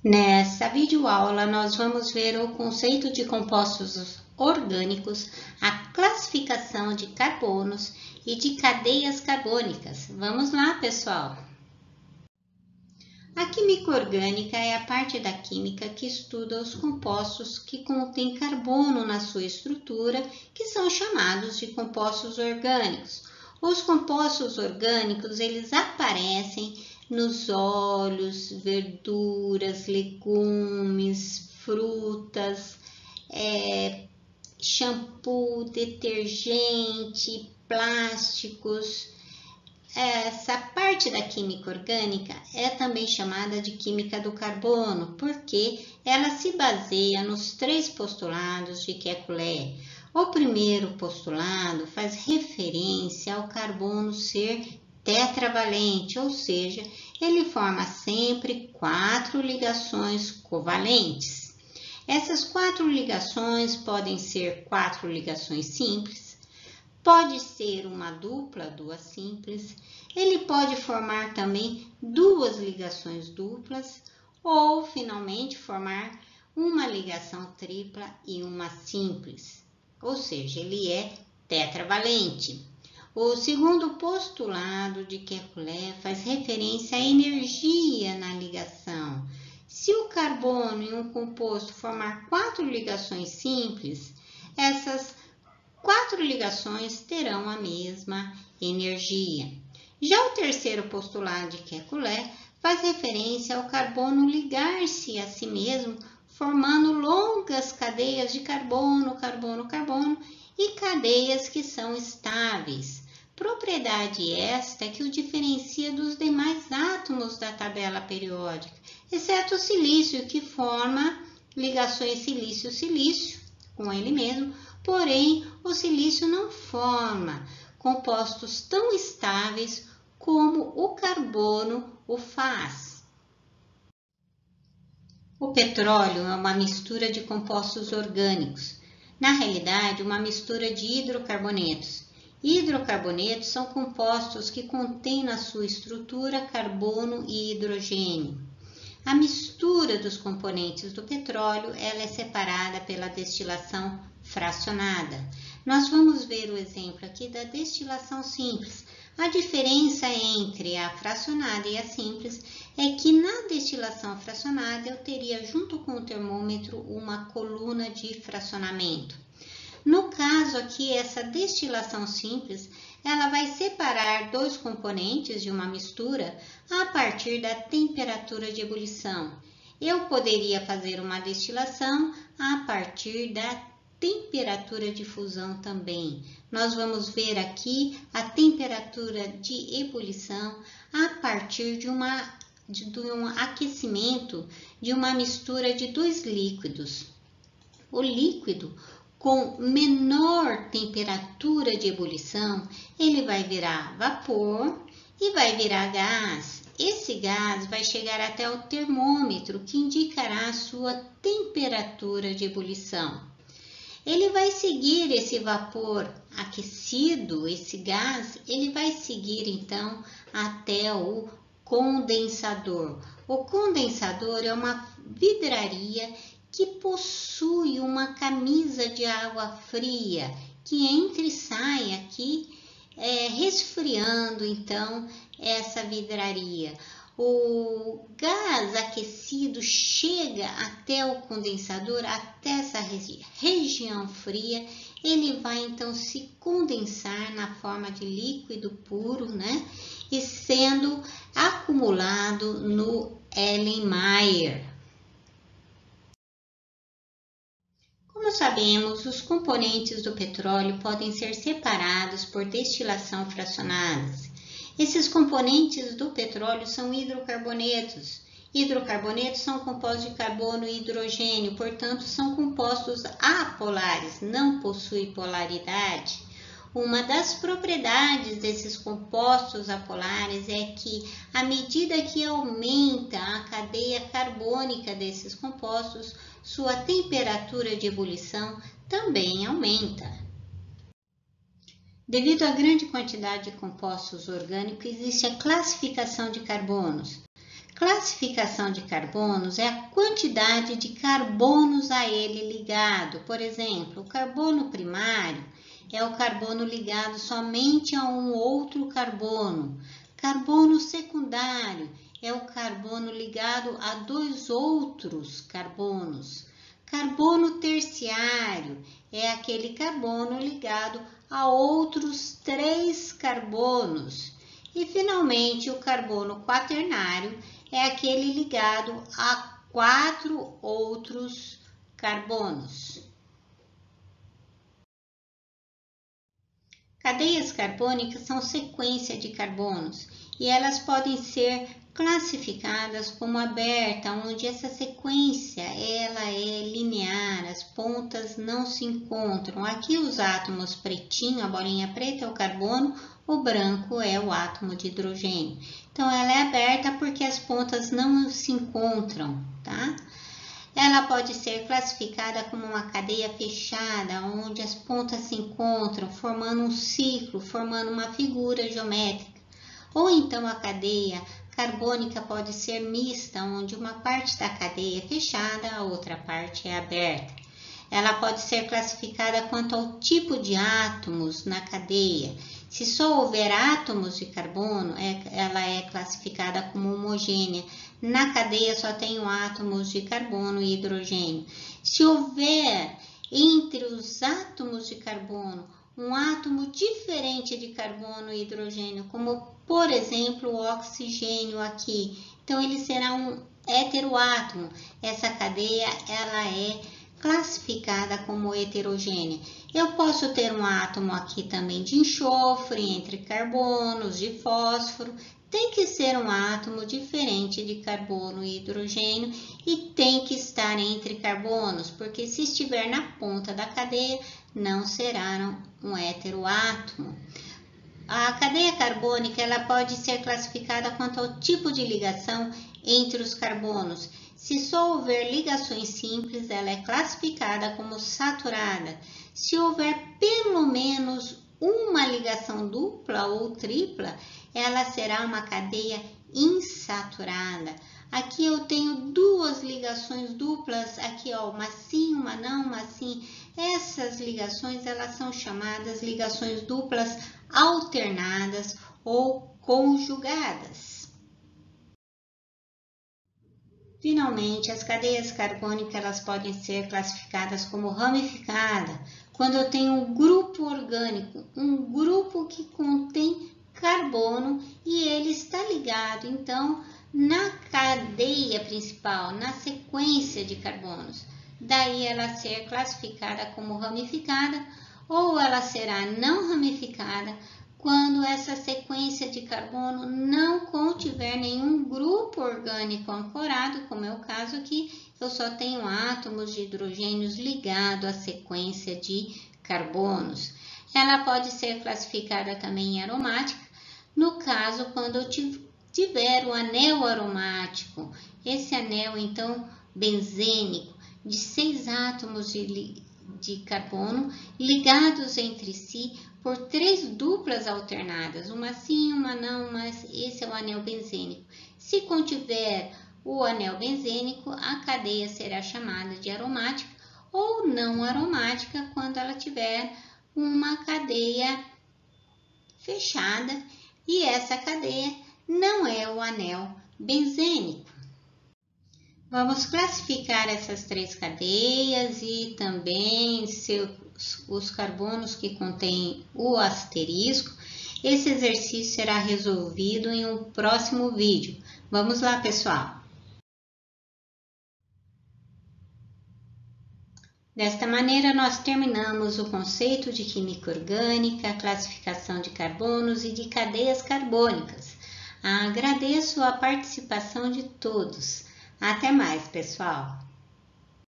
Nessa videoaula, nós vamos ver o conceito de compostos orgânicos, a classificação de carbonos e de cadeias carbônicas. Vamos lá, pessoal! A química orgânica é a parte da química que estuda os compostos que contêm carbono na sua estrutura, que são chamados de compostos orgânicos. Os compostos orgânicos, eles aparecem nos óleos, verduras, legumes, frutas, shampoo, detergente, plásticos. Essa parte da química orgânica é também chamada de química do carbono, porque ela se baseia nos 3 postulados de Kekulé. O primeiro postulado faz referência ao carbono ser tetravalente, ou seja, ele forma sempre 4 ligações covalentes. Essas 4 ligações podem ser 4 ligações simples, pode ser uma dupla, 2 simples, ele pode formar também 2 ligações duplas ou, finalmente, formar uma ligação tripla e uma simples, ou seja, ele é tetravalente. O segundo postulado de Kekulé faz referência à energia na ligação. Se o carbono em um composto formar 4 ligações simples, essas 4 ligações terão a mesma energia. Já o terceiro postulado de Kekulé faz referência ao carbono ligar-se a si mesmo, formando longas cadeias de carbono, carbono, carbono e cadeias que são estáveis. Propriedade esta que o diferencia dos demais átomos da tabela periódica, exceto o silício, que forma ligações silício-silício com ele mesmo, porém o silício não forma compostos tão estáveis como o carbono o faz. O petróleo é uma mistura de compostos orgânicos, na realidade uma mistura de hidrocarbonetos. Hidrocarbonetos são compostos que contêm na sua estrutura carbono e hidrogênio. A mistura dos componentes do petróleo ela é separada pela destilação fracionada. Nós vamos ver o exemplo aqui da destilação simples. A diferença entre a fracionada e a simples é que na destilação fracionada eu teria junto com o termômetro uma coluna de fracionamento. No caso aqui, essa destilação simples, ela vai separar 2 componentes de uma mistura a partir da temperatura de ebulição. Eu poderia fazer uma destilação a partir da temperatura de fusão também. Nós vamos ver aqui a temperatura de ebulição a partir de um aquecimento de uma mistura de 2 líquidos. O líquido com menor temperatura de ebulição, ele vai virar vapor e vai virar gás. Esse gás vai chegar até o termômetro, que indicará a sua temperatura de ebulição. Ele vai seguir esse vapor aquecido, esse gás, ele vai seguir então até o condensador. O condensador é uma vidraria que possui uma camisa de água fria, que entra e sai aqui, resfriando então essa vidraria. O gás aquecido chega até o condensador, até essa região fria, ele vai então se condensar na forma de líquido puro, né? E sendo acumulado no Erlenmeyer. Como sabemos, os componentes do petróleo podem ser separados por destilação fracionadas. Esses componentes do petróleo são hidrocarbonetos. Hidrocarbonetos são compostos de carbono e hidrogênio, portanto, são compostos apolares, não possuem polaridade. Uma das propriedades desses compostos apolares é que, à medida que aumenta a cadeia carbônica desses compostos, sua temperatura de ebulição também aumenta. Devido à grande quantidade de compostos orgânicos, existe a classificação de carbonos. Classificação de carbonos é a quantidade de carbonos a ele ligado. Por exemplo, o carbono primário é o carbono ligado somente a um outro carbono. Carbono secundário é o carbono ligado a dois outros carbonos. Carbono terciário é aquele carbono ligado a outros 3 carbonos. E, finalmente, o carbono quaternário é aquele ligado a 4 outros carbonos. Cadeias carbônicas são sequência de carbonos e elas podem ser classificadas como aberta, onde essa sequência ela é linear, as pontas não se encontram. Aqui os átomos pretinho, a bolinha preta é o carbono, o branco é o átomo de hidrogênio. Então ela é aberta porque as pontas não se encontram, tá? Ela pode ser classificada como uma cadeia fechada, onde as pontas se encontram, formando um ciclo, formando uma figura geométrica. Ou então a cadeia carbônica pode ser mista, onde uma parte da cadeia é fechada, a outra parte é aberta. Ela pode ser classificada quanto ao tipo de átomos na cadeia. Se só houver átomos de carbono, ela é classificada como homogênea. Na cadeia só tenho átomos de carbono e hidrogênio. Se houver entre os átomos de carbono um átomo diferente de carbono e hidrogênio, como por exemplo o oxigênio aqui, então ele será um heteroátomo. Essa cadeia ela é classificada como heterogênea. Eu posso ter um átomo aqui também de enxofre, entre carbonos, de fósforo. Tem que ser um átomo diferente de carbono e hidrogênio e tem que estar entre carbonos, porque se estiver na ponta da cadeia, não será um heteroátomo. A cadeia carbônica ela pode ser classificada quanto ao tipo de ligação entre os carbonos. Se só houver ligações simples, ela é classificada como saturada. Se houver pelo menos uma ligação dupla ou tripla, ela será uma cadeia insaturada. Aqui eu tenho duas ligações duplas, aqui ó, uma sim, uma não, uma sim. Essas ligações elas são chamadas ligações duplas alternadas ou conjugadas. Finalmente, as cadeias carbônicas elas podem ser classificadas como ramificada, quando eu tenho um grupo orgânico, um grupo que contém carbono e ele está ligado, então, na cadeia principal, na sequência de carbonos. Daí ela ser classificada como ramificada ou ela será não ramificada quando essa sequência de carbono não contiver nenhum grupo orgânico ancorado, como é o caso aqui, eu só tenho átomos de hidrogênios ligados à sequência de carbonos. Ela pode ser classificada também em aromática, no caso quando eu tiver o anel aromático, esse anel então benzênico, de 6 átomos de carbono ligados entre si por 3 duplas alternadas, uma sim, uma não, mas esse é o anel benzênico. Se contiver o anel benzênico, a cadeia será chamada de aromática ou não aromática quando ela tiver uma cadeia fechada e essa cadeia não é o anel benzênico. Vamos classificar essas 3 cadeias e também os carbonos que contêm o asterisco. Esse exercício será resolvido em um próximo vídeo. Vamos lá, pessoal! Desta maneira, nós terminamos o conceito de química orgânica, classificação de carbonos e de cadeias carbônicas. Agradeço a participação de todos. Até mais, pessoal!